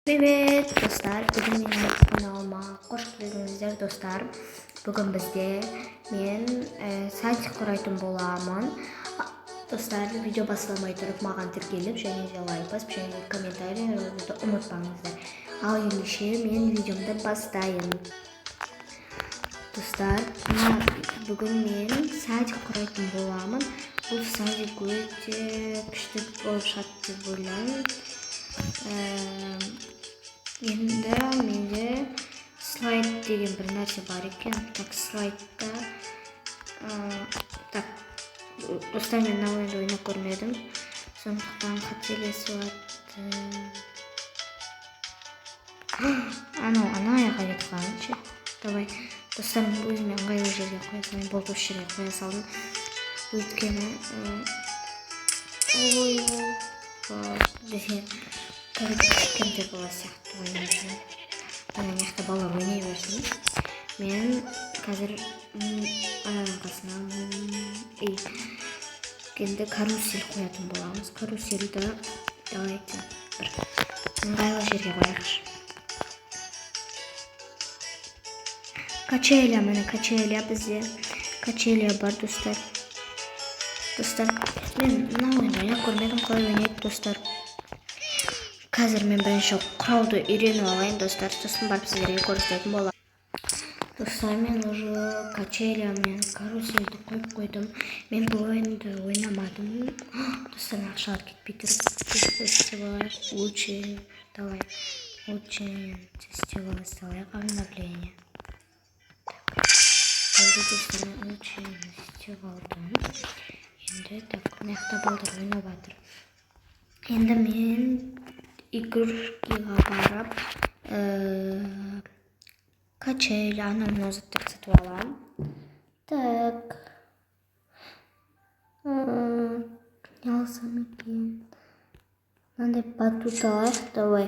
Привет достар, бүгін менің каналыма қош келдіңіздер достар. Бүгін бізде мен сайтик құрайтын боламын. Достар, видео басталмай тұрып маған тіркеліп және де лайк басып және комментарий жазуды ұмытпаңыздар. Ал ендеше мен видеомды бастайын. Достар, бүгін мен сайтик құрайтын боламын. Бұл сайтик өте күшті болып жатты деп ойлаймын. Енді менде слайд деген бір нәрсе бар екен. Так, слайдта достар, мен ойынды ойнап көрмедім, сондықтан қателесіп жатты. Ана аяққа кетіп қалғаншы. Давай, достар, өзіме ыңғайлы жерге қоя салайын. Болды, осы жерге қоя салдым. Өйткені кішкентай бала сияқты ойнап жүрмін. Ана жақта балалар ойнай берсін. Мен қазір ананың қасына енді карусель қоятын боламыз. Карусельді давайте бір ыңғайлы жерге қояйықшы. Качеля, міне качеля бізде. Качеля бар, достар. Достар, мен мына ойынды ойнап көрмедім, қалай ойнайды, достар. Қазір мен бірінші құрауды үйреніп алайын, достар, сосын барып сіздерге көрсететін боламын. Достар, мен уже качеля мен карусельді қойып қойдым. Мен бұл ойынды ойнамадым. Достар, ақшалар кетпей тұрып фестиваль лучше, давай, очень фестиваль сделаем обновление. Болды, достар, мен очень фестивалдым. Енді так, маяқта балдар ойнап жатыр. Енді мен игрушкиға барып качеля, анау заттар сатып аламын. Так, не алсам екен? Мынандай батут алайық, давай.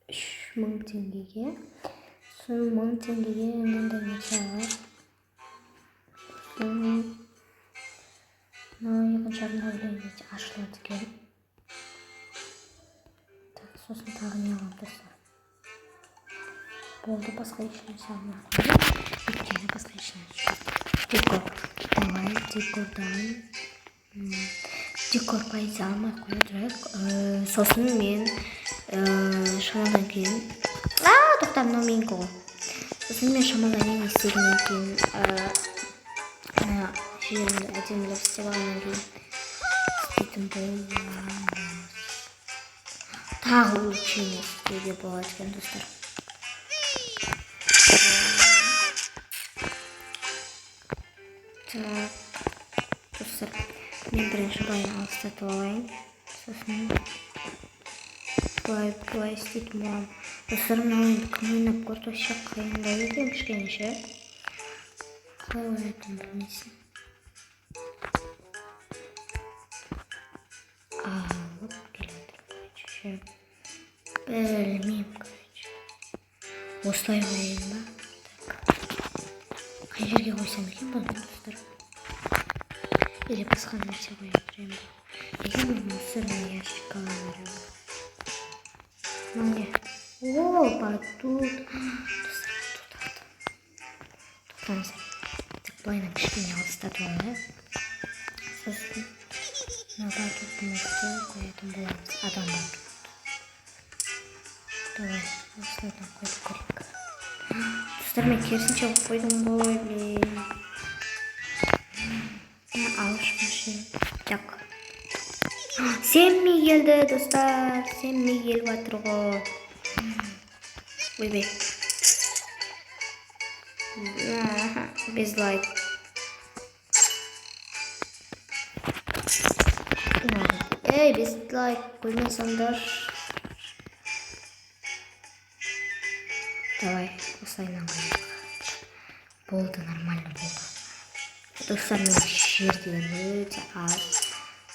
3000 теңгеге. Соны 1000 теңгеге мынандай нәрсе алайық. Екінші обновление ашылады екен. Сосын тағы не аламын, достар. Болды, басқа ешнәрсе алмай. Өйткені басқа ешнәрсе жоқ. Декор. Давай декордан. Декор пайызы алмай қоя тұрайық. Сосын мен шамадан кейін. Тоқта, мынау менікі ғой. Сосын мен шамадан кейін істегеннен кейін жерімді әдемілеп істеп алғаннан кейін істейтін боламыз. Тағы улучшение істеуге болады екен, достар. Так, достар, мен бірінші былай алыстатып алайын. Сосын былай істейтін боламын. Достар, мына ойынды кім ойнап көрді, вообще қиындау екен кішкене ше. Қалай ойнайтынын білмейсің. Вот келеді, короче. Білмеймін, короче. Осылай қояйын ба? Қай жерге қойсам екен бұны, достар? Или басқа нәрсе қоя тұрайын ба? Неге мен мусорный ящик ала беремін? Міне. Батут. Достар, батут алдым. Тоқтаңыздар. Так, былайынан кішкене алыстатып алайық. Сосын мына батутымызды қоятын боламыз. Адам батут. Давай, осылайдан қойып көрейік. Достар, мен керісінше қойдым ғой, блин. Алышмашы. Так. Семми келді, достар. Семми келіп жатыр ғой. Ойбай. Без лайк. Эй, без лайк қоймасаңдар. Давай, осылайынан қойып. Болды, нормально болды. Достар, мен жер деген өте аз.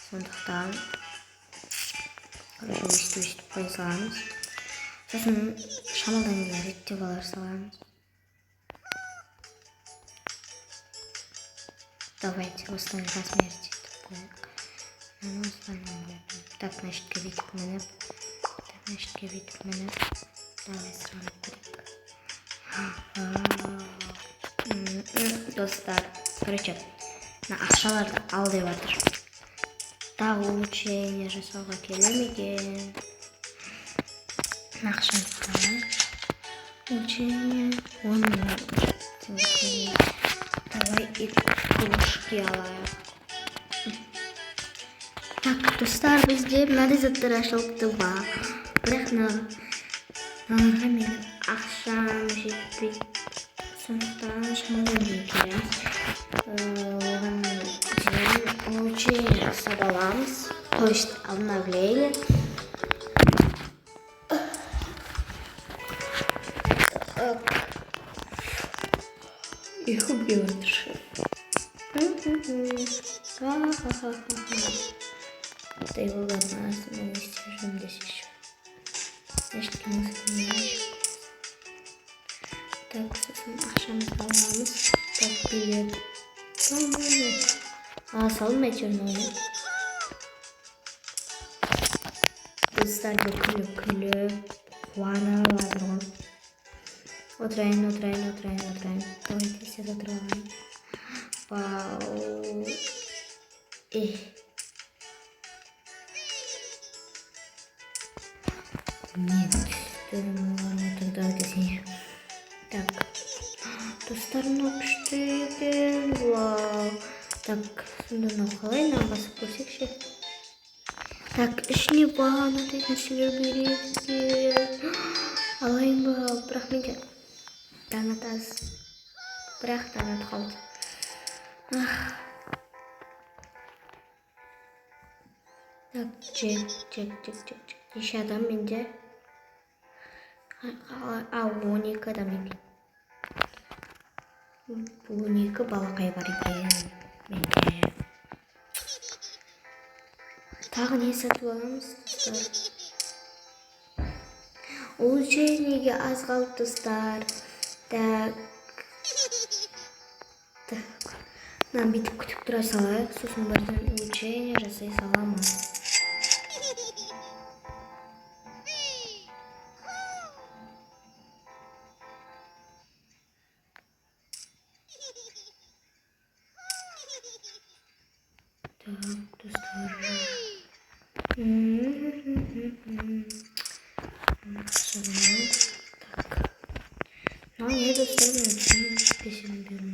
Сондықтан өстіп қоя саламыз. Сосын шамалдан кейін реттеп алар саламыз. Давайте осылай размер етіп қояйық. Осылайынан қояйық. Так, значит, кредитік мініп. Eşitke bitmeli. Daha sıralık gerek. Dostlar, короче, на ақшаларды ал деп жатыр. Тағы улучшение жасауға келемеген. Ақшамызға улучшение 10 минут. Давай игрушки алайық. Так, достар, бізде мынандай заттар ашылыпты ба. Бірақ мыналарға менің ақшам жетпейді. Сондықтан шамамен келеміз. Оған дейін улучшение жасап аламыз. То есть обновление. Их убьет. Да его ладно, мы стержим здесь еще. Значит, мы сохраняем. Так, ақшамызды аламыз. Так, билет. Салмай черный. Достар күліп қуана алады. Отырайын. Давайте сіз отырайын. Вау. Нет, тогда kesene. Так, достар мынау күшті екен. Вау. Так, сонда мынау қалай басып көрсекші. Так, ішіне мынадай нәрселер береді. Алайын ба, бірақ менде таңат аз. Бірақ таңат қалды. Так, чек. Неше адам менде? 12 адам екен. 12 балақай бар екен менде. Тағы не сатып аламыз, достар? Улучшениеге аз қалып, достар. Так. Нам бүйтіп күтіп тұра салайық, сосын бірден улучшение жасай саламыз. Так, достар. Так. Ну, я достаточно песен беру.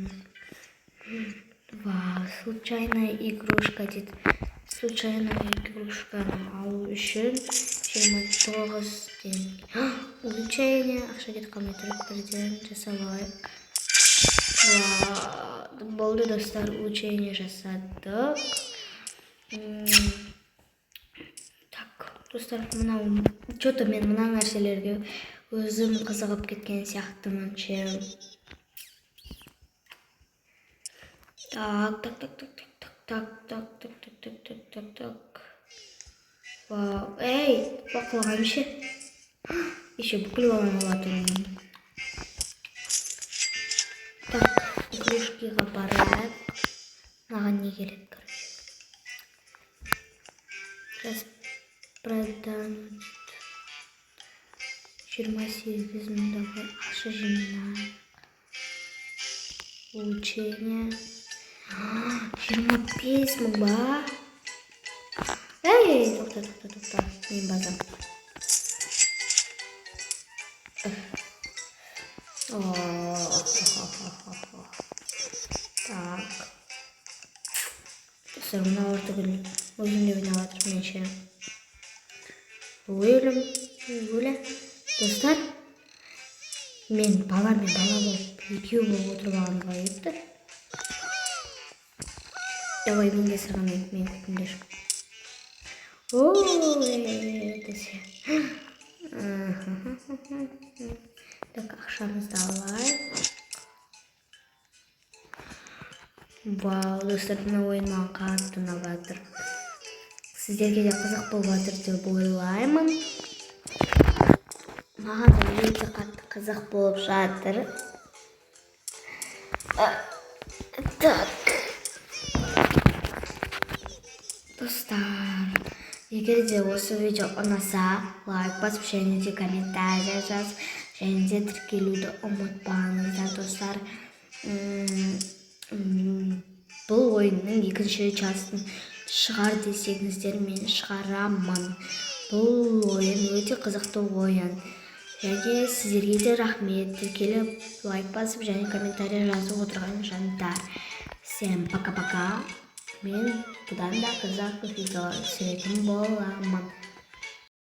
Вау, случайная игрушка, дед. Случайная игрушка алу үшін 29 теңге. Улучшение, ақша кетіп қалмай бірден жасалайық. Вау, болды достар, улучшение жасадық. Так, достар, что-то мен мына нәрселерге өзім қызығып кеткен сияқтымын ше. Так. Вау, эй, бақылаған ше. Еще бүкіл балан алатырмын. Так, игрушкиға барайық. Маған не керек, короче. Распродан 28 мыңдағы ақша жинайық. Улучшение 25 мың ба? Эй, тоқта. Мен базам. Так. Достар, мына ортығын өзімде ойнаватыр менше. Өлі. Достар, мен бала болып, екеу болып отырып алғанға етті. Давай, мен де саған мен күтіндер. Десе. Так, ақшамызды алайық. Вау, достар, мына ойын маған қатты ұнап жатыр. Сіздерге де қызық болып жатыр деп ойлаймын. Маған да өте қатты қызық болып жатыр. Так. Достар, Егер де осы видео ұнаса, лайк басып және де комментарий жазып, және де тіркелуді ұмытпаңыздар достар. Бұл ойынның екінші частын шығар десеңіздер, мен шығарамын. Бұл ойын өте қызықты ойын. Және сіздерге де рахмет, тіркеліп лайк басып және комментарий жазып отырған жандар. Всем пока-пока. Мен бұдан да қызықты видео түсіретін боламын.